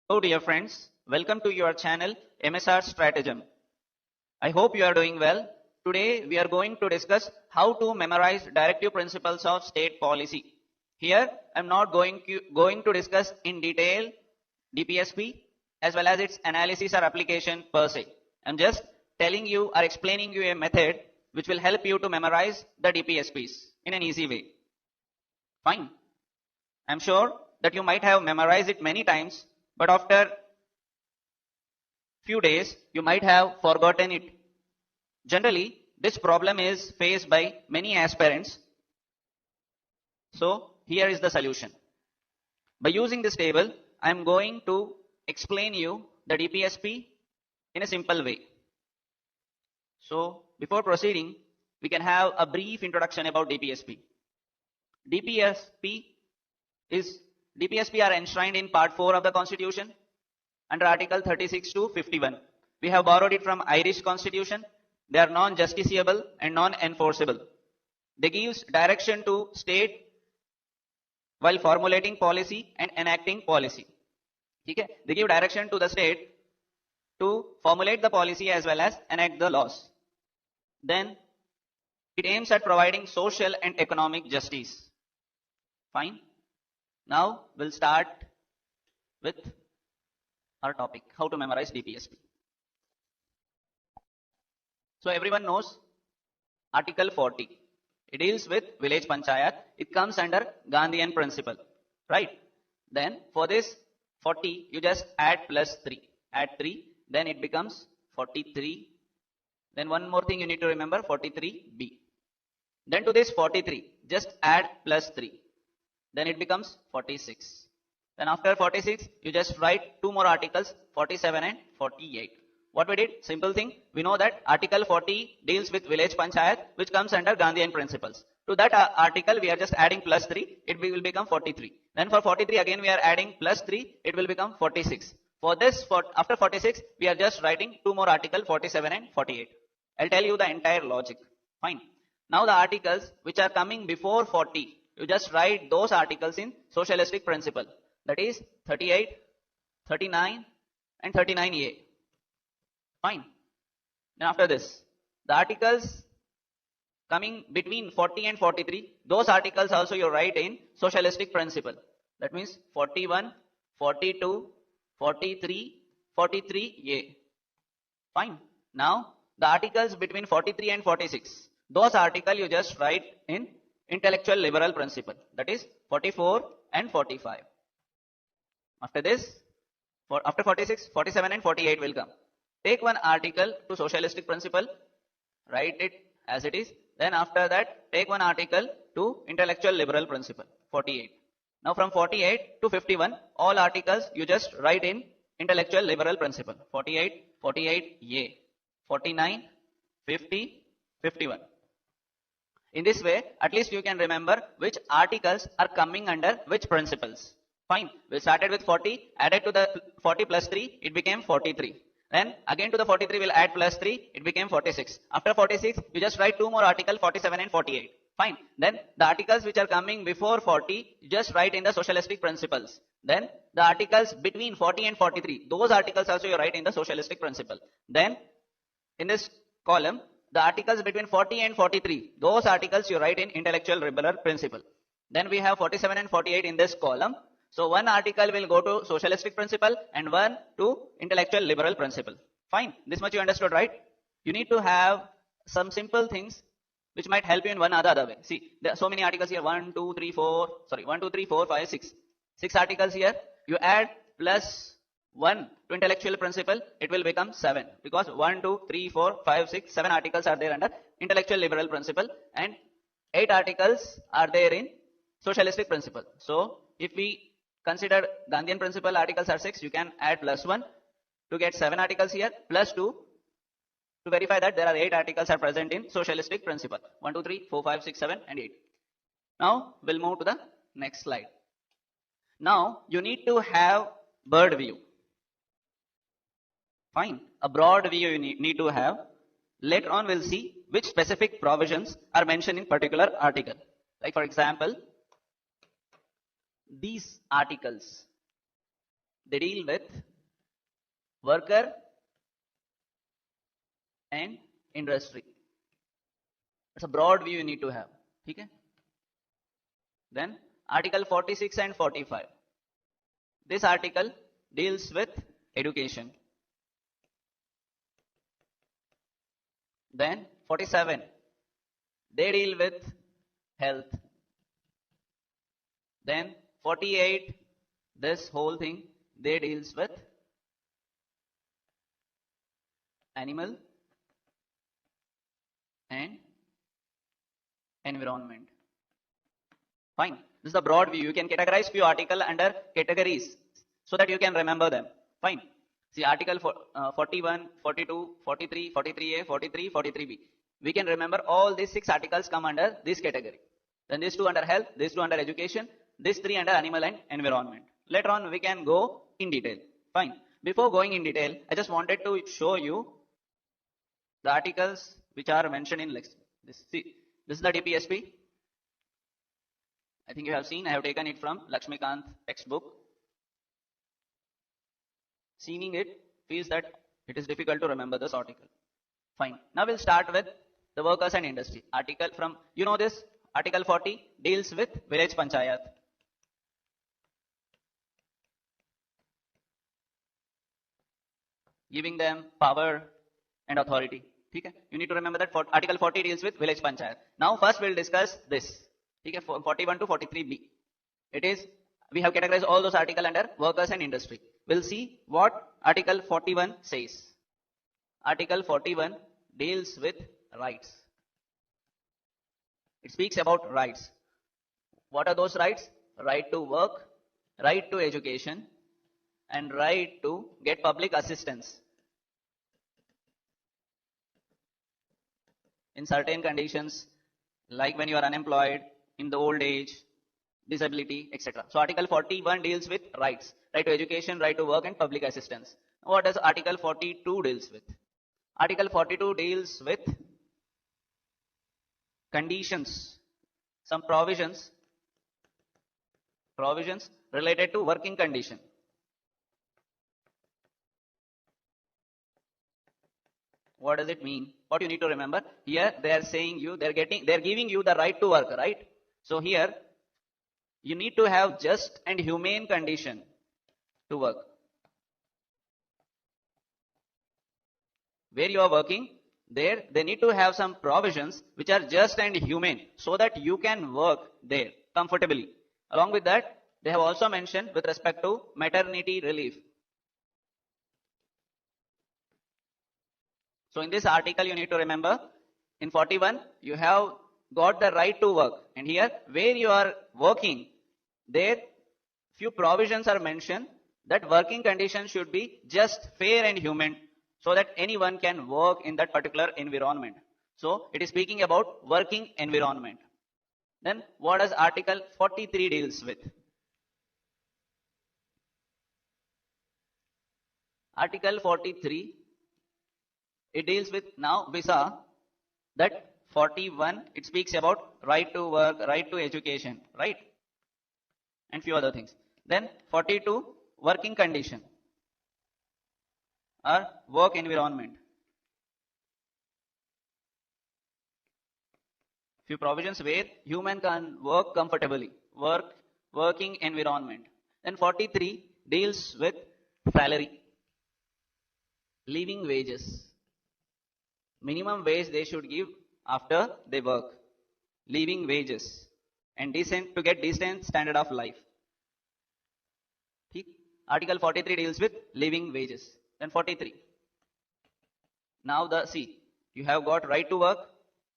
Hello dear friends, welcome to your channel MSR Stratagem. I hope you are doing well. Today we are going to discuss how to memorize directive principles of state policy. Here I am not going to discuss in detail DPSP as well as its analysis or application per se. I am just telling you or explaining you a method which will help you to memorize the DPSPs in an easy way. Fine. I am sure that you might have memorized it many times, but after few days you might have forgotten it. Generally, this problem is faced by many aspirants. So here is the solution. By using this table, I am going to explain you the DPSP in a simple way. So before proceeding, we can have a brief introduction about DPSP. DPSP are enshrined in Part 4 of the Constitution under Article 36 to 51. We have borrowed it from Irish Constitution. They are non-justiciable and non-enforceable. They give direction to state while formulating policy and enacting policy. Okay? They give direction to the state to formulate the policy as well as enact the laws. Then it aims at providing social and economic justice. Fine. Now we'll start with our topic, how to memorize DPSP. So everyone knows Article 40. It deals with village panchayat. It comes under Gandhian principle, right? Then for this 40, you just add plus 3. Add 3, then it becomes 43. Then one more thing you need to remember, 43B. Then to this 43, just add plus 3. Then it becomes 46. Then after 46, you just write two more articles, 47 and 48. What we did? Simple thing. We know that Article 40 deals with village panchayat, which comes under Gandhian principles. To that article, we are just adding plus 3. It will become 43. Then for 43, again we are adding plus 3. It will become 46. For this, after 46, we are just writing two more articles, 47 and 48. I'll tell you the entire logic. Fine. Now the articles which are coming before 40, you just write those articles in socialistic principle. That is 38, 39 and 39A. Fine. Then after this, the articles coming between 40 and 43, those articles also you write in socialistic principle. That means 41, 42, 43, 43A. Fine. Now the articles between 43 and 46, those articles you just write in intellectual liberal principle. That is 44 and 45. After this, after 46, 47 and 48 will come. Take one article to socialistic principle, write it as it is. Then after that, take one article to intellectual liberal principle, 48. Now from 48 to 51, all articles you just write in intellectual liberal principle, 48, 48A, 49, 50, 51. In this way, at least you can remember which articles are coming under which principles. Fine. We started with 40, added to the 40 plus 3, it became 43. Then again to the 43 we'll add plus 3, it became 46. After 46, you just write two more articles, 47 and 48. Fine. Then the articles which are coming before 40, you just write in the socialistic principles. Then the articles between 40 and 43, those articles also you write in the socialistic principle. Then in this column, the articles between 40 and 43, those articles you write in intellectual liberal principle. Then we have 47 and 48 in this column. So one article will go to socialistic principle and one to intellectual liberal principle. Fine. This much you understood, right? You need to have some simple things which might help you in one or the other way. See, there are so many articles here. 1, 2, 3, 4, 5, 6. 6 articles here. You add plus 1 to intellectual principle, it will become 7. Because 1, 2, 3, 4, 5, 6, 7 articles are there under intellectual liberal principle and 8 articles are there in socialistic principle. So if we consider Gandhian principle articles are 6, you can add plus 1 to get 7 articles here, plus 2 to verify that there are 8 articles are present in socialistic principle. 1, 2, 3, 4, 5, 6, 7 and 8. Now we'll move to the next slide. Now you need to have bird view. Fine. A broad view you need to have. Later on we'll see which specific provisions are mentioned in particular article. Like for example, these articles they deal with worker and industry. It's a broad view you need to have. Okay? Then Article 46 and 45. This article deals with education. Then 47, they deal with health. Then 48, this whole thing, they deals with animal and environment. Fine. This is the broad view. You can categorize few articles under categories so that you can remember them. Fine. See, article 41, 42, 43, 43A, 43, 43B. We can remember all these 6 articles come under this category. Then these 2 under health, these 2 under education, these 3 under animal and environment. Later on we can go in detail. Fine. Before going in detail, I just wanted to show you the articles which are mentioned in this. See, this is the DPSP. I think you have seen, I have taken it from Lakshmikant textbook. Seeing it feels that it is difficult to remember this article. Fine. Now we'll start with the workers and industry. Article from, you know this, Article 40 deals with village panchayat. Giving them power and authority. Okay? You need to remember that Article 40 deals with village panchayat. Now first we'll discuss this. Okay? 41 to 43B. It is, we have categorized all those articles under workers and industry. We'll see what Article 41 says. Article 41 deals with rights. It speaks about rights. What are those rights? Right to work, right to education, and right to get public assistance in certain conditions, like when you are unemployed, in the old age, disability, etc. So Article 41 deals with rights, right to education, right to work, and public assistance. What does Article 42 deals with? Article 42 deals with conditions, some provisions related to working condition. What does it mean? What you need to remember? Here they are saying you, they are giving you the right to work, right? So here you need to have just and humane condition to work. Where you are working, there they need to have some provisions which are just and humane so that you can work there comfortably. Along with that, they have also mentioned with respect to maternity relief. So in this article you need to remember, in 41 you have got the right to work, and here where you are working, there few provisions are mentioned that working conditions should be just, fair and humane so that anyone can work in that particular environment. So it is speaking about working environment. Then what does Article 43 deals with? Article 43, it deals with, now we saw that 41, it speaks about right to work, right to education, right? And few other things. Then 42, working condition or work environment. Few provisions where human can work comfortably, working environment. Then 43 deals with salary, living wages, minimum wage they should give after they work, living wages, and decent, to get decent standard of life. Article 43 deals with living wages. Then 43. Now see, you have got right to work,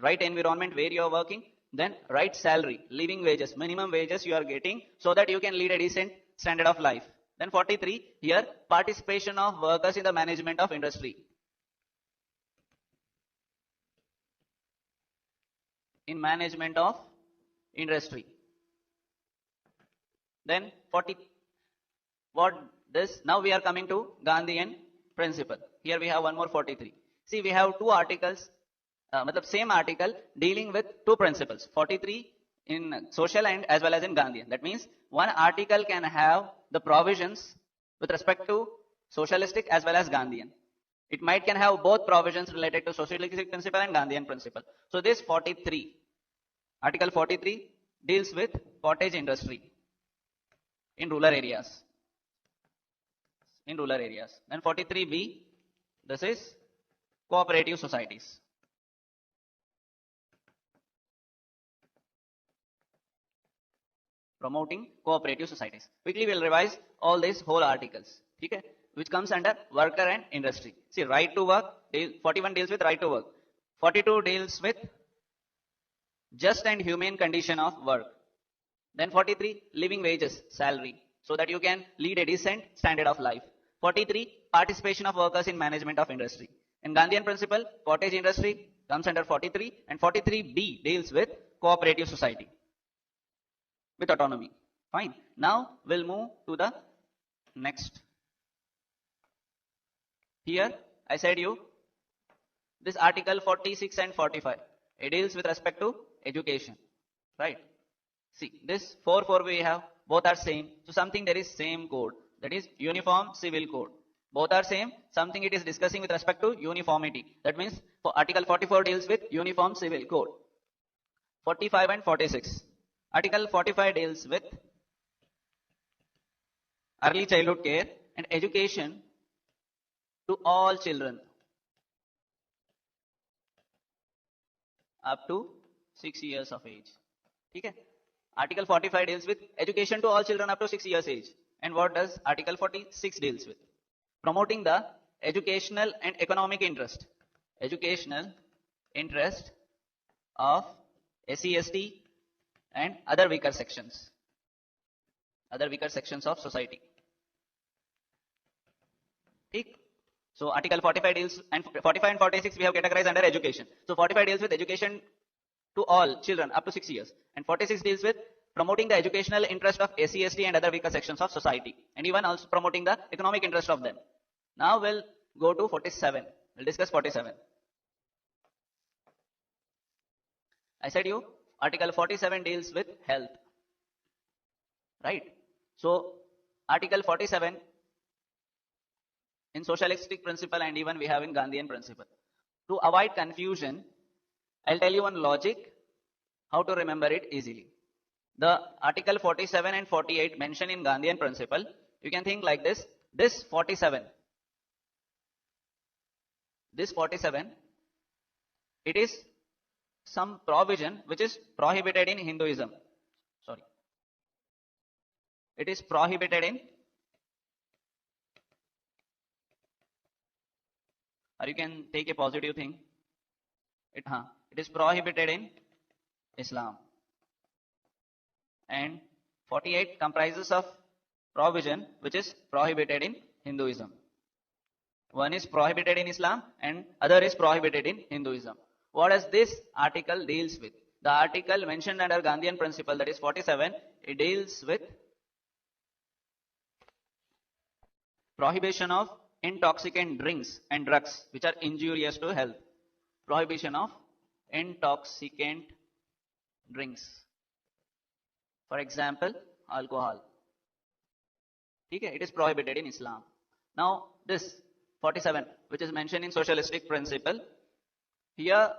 right environment where you are working, then right salary, living wages, minimum wages you are getting so that you can lead a decent standard of life. Then 43, here participation of workers in the management of industry. In management of industry. Then 40, what this, now we are coming to Gandhian principle. Here we have one more 43. See, we have two articles, same article dealing with two principles, 43 in social and as well as in Gandhian. That means one article can have the provisions with respect to socialistic as well as Gandhian. It might can have both provisions related to socialistic principle and Gandhian principle. So this 43, Article 43 deals with cottage industry in rural areas. In rural areas. Then 43B, this is cooperative societies. Promoting cooperative societies. Quickly we'll revise all these whole articles. Okay? Which comes under worker and industry. See, right to work, 41 deals with right to work. 42 deals with just and humane condition of work. Then 43, living wages, salary, so that you can lead a decent standard of life. 43, participation of workers in management of industry. In Gandhian principle, cottage industry comes under 43, and 43B deals with cooperative society with autonomy. Fine. Now we'll move to the next. Here I said you this article 46 and 45. It deals with respect to education. Right. See, this 4 we have, both are same. So something there is same code. That is Uniform Civil Code. Both are same. Something it is discussing with respect to uniformity. That means for Article 44 deals with Uniform Civil Code. 45 and 46. Article 45 deals with early childhood care and education to all children up to 6 years of age. Okay? Article 45 deals with education to all children up to 6 years age. And what does Article 46 deals with? Promoting the educational and economic interest. Educational interest of SC, ST and other weaker sections. Other weaker sections of society. Okay? So Article 45 deals, and 45 and 46 we have categorized under education. So 45 deals with education to all children up to 6 years. And 46 deals with promoting the educational interest of SC, ST and other weaker sections of society. And even also promoting the economic interest of them. Now we'll go to 47. We'll discuss 47. I said you, Article 47 deals with health. Right? So Article 47 in socialistic principle and even we have in Gandhian principle. To avoid confusion, I'll tell you one logic, how to remember it easily. The Article 47 and 48 mentioned in Gandhian principle, you can think like this. This 47, it is some provision which is prohibited in Hinduism. Sorry. It is prohibited in, or you can take a positive thing. It is prohibited in Islam. And 48 comprises of provision which is prohibited in Hinduism. One is prohibited in Islam and other is prohibited in Hinduism. What does this article deals with? The article mentioned under Gandhian principle, that is 47, it deals with prohibition of intoxicant drinks and drugs which are injurious to health. Prohibition of intoxicant drinks. For example, alcohol. Okay, it is prohibited in Islam. Now this 47 which is mentioned in socialistic principle, here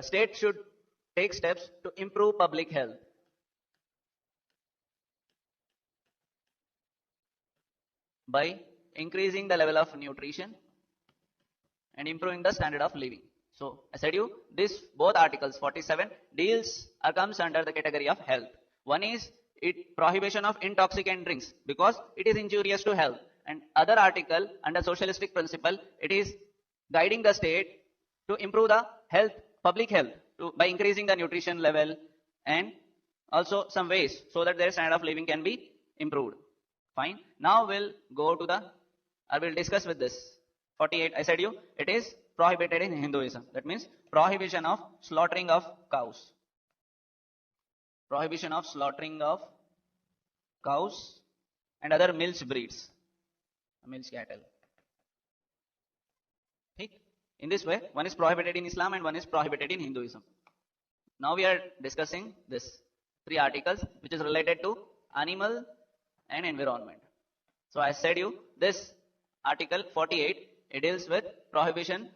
state should take steps to improve public health. By increasing the level of nutrition and improving the standard of living. So I said you, this both articles 47 deals or comes under the category of health. One is prohibition of intoxicant drinks because it is injurious to health. And other article under socialistic principle, it is guiding the state to improve the health, public health, by increasing the nutrition level and also some ways so that their standard of living can be improved. Fine. Now we'll go to I will discuss with this. 48, I said you, it is prohibited in Hinduism. That means prohibition of slaughtering of cows. Prohibition of slaughtering of cows and other milch breeds. Milch cattle. Okay. In this way, one is prohibited in Islam and one is prohibited in Hinduism. Now we are discussing this 3 articles which is related to animal and environment. So I said you this article 48, it deals with prohibition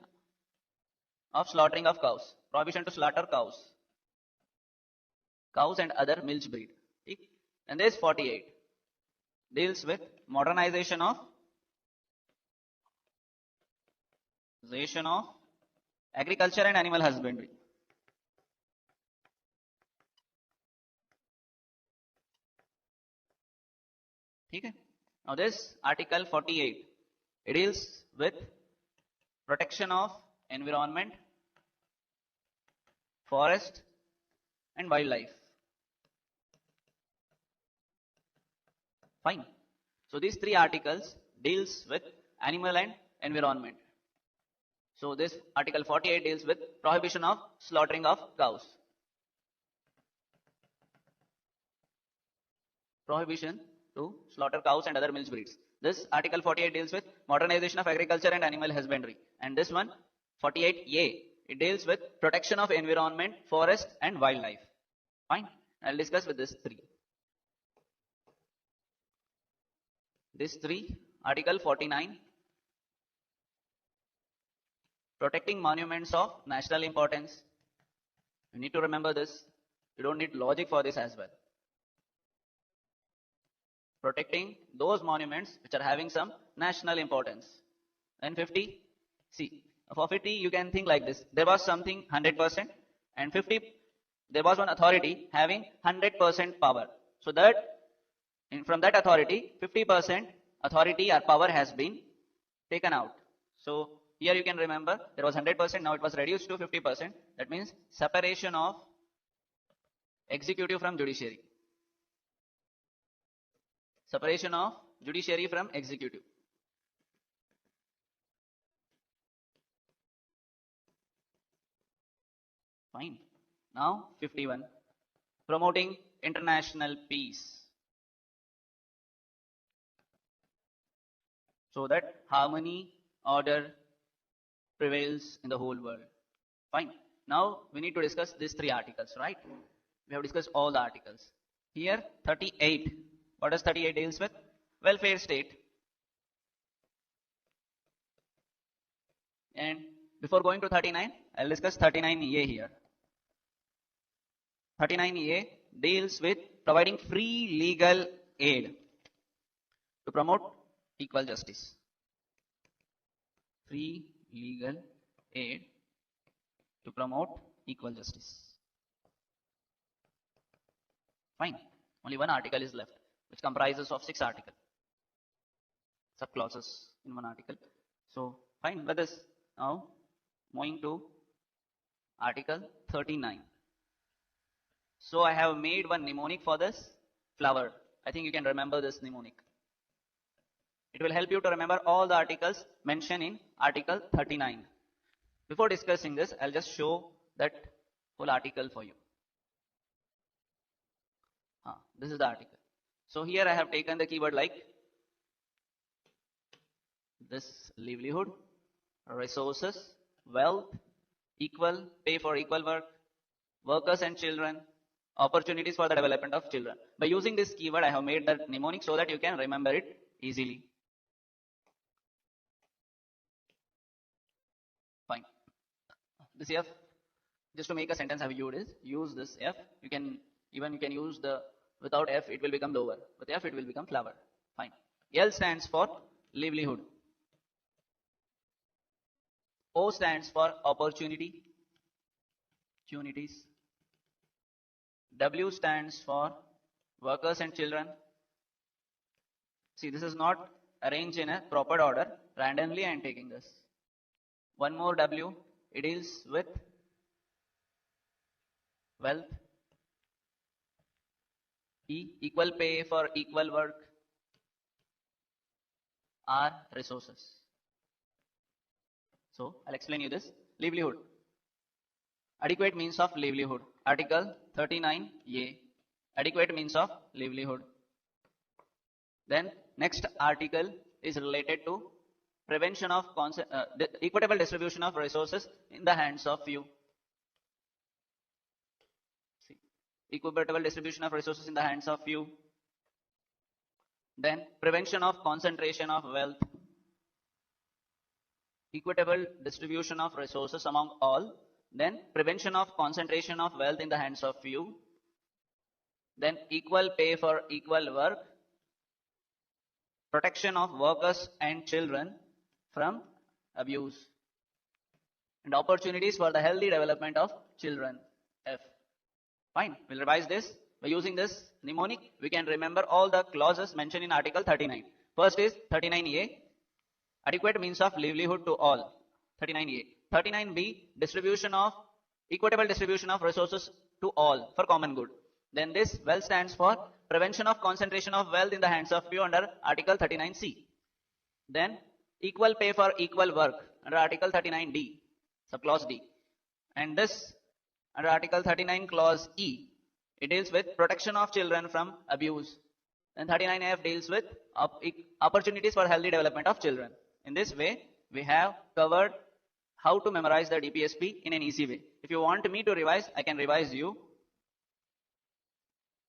of slaughtering of cows, prohibition to slaughter cows and other milch breed. And this 48 deals with modernization of agriculture and animal husbandry. Okay. Now this article 48, it deals with protection of environment, forest and wildlife. Fine. So these three articles deals with animal and environment. So this article 48 deals with prohibition of slaughtering of cows. Prohibition to slaughter cows and other milch breeds. This article 48 deals with modernization of agriculture and animal husbandry. And this one, 48A, it deals with protection of environment, forest and wildlife. Fine. I'll discuss with this three. This three, article 49, protecting monuments of national importance. You need to remember this. You don't need logic for this as well. Protecting those monuments which are having some national importance. Then 50, see, for 50 you can think like this. There was something 100% and 50, there was one authority having 100% power. So that, from that authority, 50% authority or power has been taken out. So here you can remember there was 100%, now it was reduced to 50%. That means separation of executive from judiciary. Separation of judiciary from executive. Fine. Now 51. Promoting international peace. So that harmony, order prevails in the whole world. Fine. Now we need to discuss these three articles, right? We have discussed all the articles. Here 38. What does 38 deals with? Welfare state. And before going to 39, I'll discuss 39A here. 39A deals with providing free legal aid to promote equal justice. Free legal aid to promote equal justice. Fine. Only one article is left, which comprises of 6 articles, sub-clauses in one article. So fine, let us now moving to article 39. So I have made one mnemonic for this flower. I think you can remember this mnemonic. It will help you to remember all the articles mentioned in article 39. Before discussing this, I'll just show that whole article for you. This is the article. So here I have taken the keyword like this: livelihood, resources, wealth, equal, pay for equal work, workers and children, opportunities for the development of children. By using this keyword, I have made that mnemonic so that you can remember it easily. Fine. This F, just to make a sentence, I have used this F. You can use the, without F it will become lower. With F it will become flower. Fine. L stands for livelihood. O stands for opportunity, opportunities. W stands for workers and children. See, this is not arranged in a proper order. Randomly I am taking this. One more W, it deals with wealth. E, equal pay for equal work. R, resources. So I'll explain you this. Livelihood. Adequate means of livelihood. Article 39A. Adequate means of livelihood. Then next article is related to prevention of equitable distribution of resources in the hands of few. See, equitable distribution of resources in the hands of few. Then prevention of concentration of wealth, equitable distribution of resources among all, then prevention of concentration of wealth in the hands of few, then equal pay for equal work, protection of workers and children from abuse, and opportunities for the healthy development of children. F. Fine, we'll revise this. By using this mnemonic, we can remember all the clauses mentioned in Article 39. First is 39A, adequate means of livelihood to all. 39A. 39B, equitable distribution of resources to all for common good. Then this well stands for prevention of concentration of wealth in the hands of few under Article 39C. Then equal pay for equal work under Article 39D, subclause D. And this under Article 39 clause E, it deals with protection of children from abuse. And 39F deals with opportunities for healthy development of children. In this way, we have covered how to memorize the DPSP in an easy way. If you want me to revise, I can revise you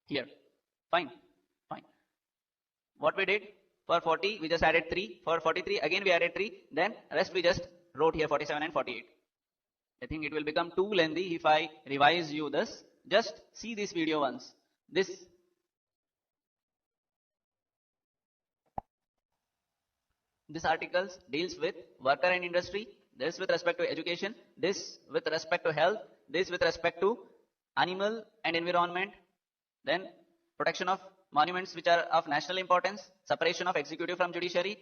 here. Fine. Fine. What we did for 40, we just added 3. For 43, again we added 3. Then rest we just wrote here 47 and 48. I think it will become too lengthy if I revise you this. Just see this video once. This article deals with worker and industry, this with respect to education, this with respect to health, this with respect to animal and environment, then protection of monuments which are of national importance, separation of executive from judiciary,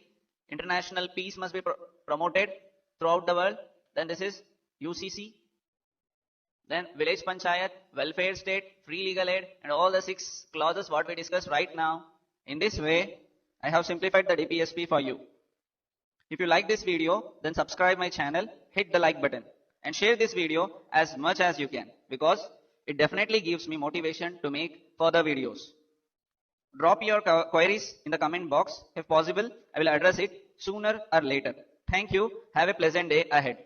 international peace must be promoted throughout the world, then this is UCC, then village panchayat, welfare state, free legal aid, and all the 6 clauses what we discussed right now. In this way, I have simplified the DPSP for you. If you like this video, then subscribe my channel, hit the like button, and share this video as much as you can, because it definitely gives me motivation to make further videos. Drop your queries in the comment box. If possible, I will address it sooner or later. Thank you. Have a pleasant day ahead.